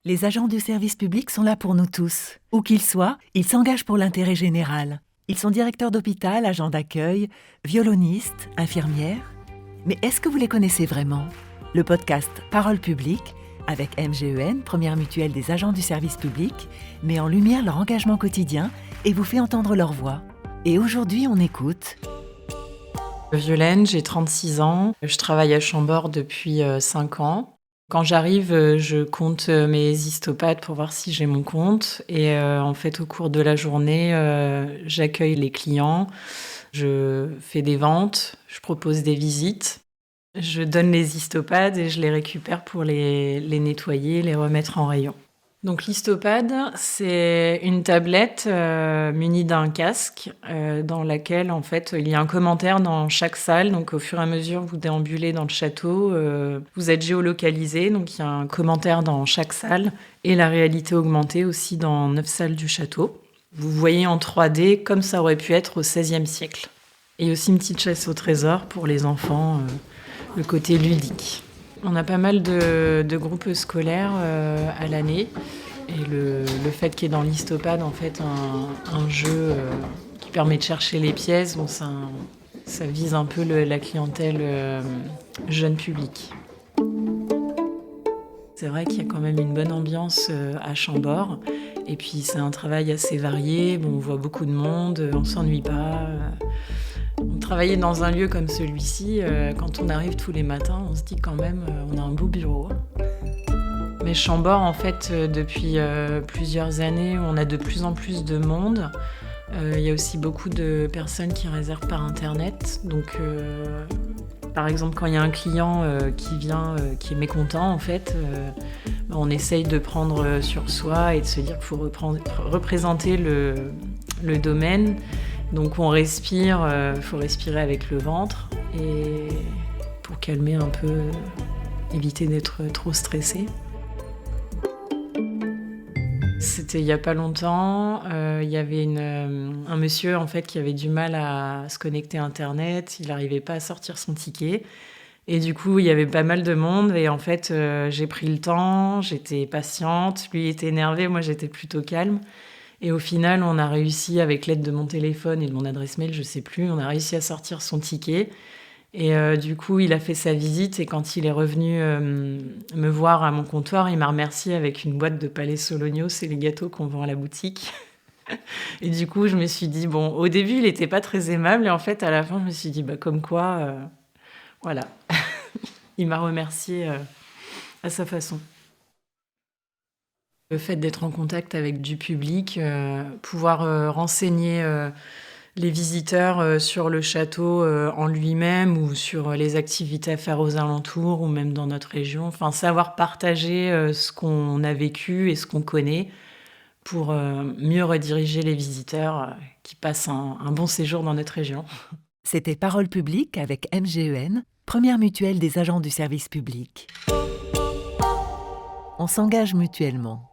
Les agents du service public sont là pour nous tous. Où qu'ils soient, ils s'engagent pour l'intérêt général. Ils sont directeurs d'hôpital, agents d'accueil, violonistes, infirmières. Mais est-ce que vous les connaissez vraiment ? Le podcast Parole publique, avec MGEN, première mutuelle des agents du service public, met en lumière leur engagement quotidien et vous fait entendre leur voix. Et aujourd'hui, on écoute... Violaine, j'ai 36 ans. Je travaille à Chambord depuis 5 ans. Quand j'arrive, je compte mes histopathes pour voir si j'ai mon compte. Et en fait, au cours de la journée, j'accueille les clients, je fais des ventes, je propose des visites. Je donne les histopathes et je les récupère pour les nettoyer, les remettre en rayon. Donc l'histopad, c'est une tablette munie d'un casque dans laquelle en fait il y a un commentaire dans chaque salle. Donc au fur et à mesure vous déambulez dans le château, vous êtes géolocalisé. Donc il y a un commentaire dans chaque salle et la réalité augmentée aussi dans 9 salles du château. Vous voyez en 3D comme ça aurait pu être au XVIe siècle. Et aussi une petite chasse au trésor pour les enfants, le côté ludique. On a pas mal de groupes scolaires à l'année. Et le fait qu'il y ait dans l'histopad en fait un jeu qui permet de chercher les pièces, bon, ça vise un peu la clientèle jeune public. C'est vrai qu'il y a quand même une bonne ambiance à Chambord. Et puis c'est un travail assez varié, bon, on voit beaucoup de monde, on s'ennuie pas. Travailler dans un lieu comme celui-ci, quand on arrive tous les matins, on se dit quand même, on a un beau bureau. Mais Chambord, en fait, depuis plusieurs années, on a de plus en plus de monde. Il y a aussi beaucoup de personnes qui réservent par Internet. Donc, par exemple, quand il y a un client qui vient, qui est mécontent, en fait, on essaye de prendre sur soi et de se dire qu'il faut représenter le domaine. Donc on respire, faut respirer avec le ventre et pour calmer un peu, éviter d'être trop stressé. C'était il y a pas longtemps, il y avait un monsieur en fait qui avait du mal à se connecter à Internet, il n'arrivait pas à sortir son ticket. Et du coup, il y avait pas mal de monde et en fait, j'ai pris le temps, j'étais patiente, lui était énervé, moi j'étais plutôt calme. Et au final, on a réussi, avec l'aide de mon téléphone et de mon adresse mail, je sais plus, on a réussi à sortir son ticket. Et du coup, il a fait sa visite et quand il est revenu me voir à mon comptoir, il m'a remercié avec une boîte de Palais Sologno, c'est les gâteaux qu'on vend à la boutique. Et du coup, je me suis dit, bon, au début, il n'était pas très aimable et en fait, à la fin, je me suis dit, bah, comme quoi, voilà. Il m'a remercié à sa façon. Le fait d'être en contact avec du public, pouvoir renseigner les visiteurs sur le château en lui-même ou sur les activités à faire aux alentours ou même dans notre région. Enfin, savoir partager ce qu'on a vécu et ce qu'on connaît pour mieux rediriger les visiteurs qui passent un bon séjour dans notre région. C'était Parole publique avec MGEN, première mutuelle des agents du service public. On s'engage mutuellement.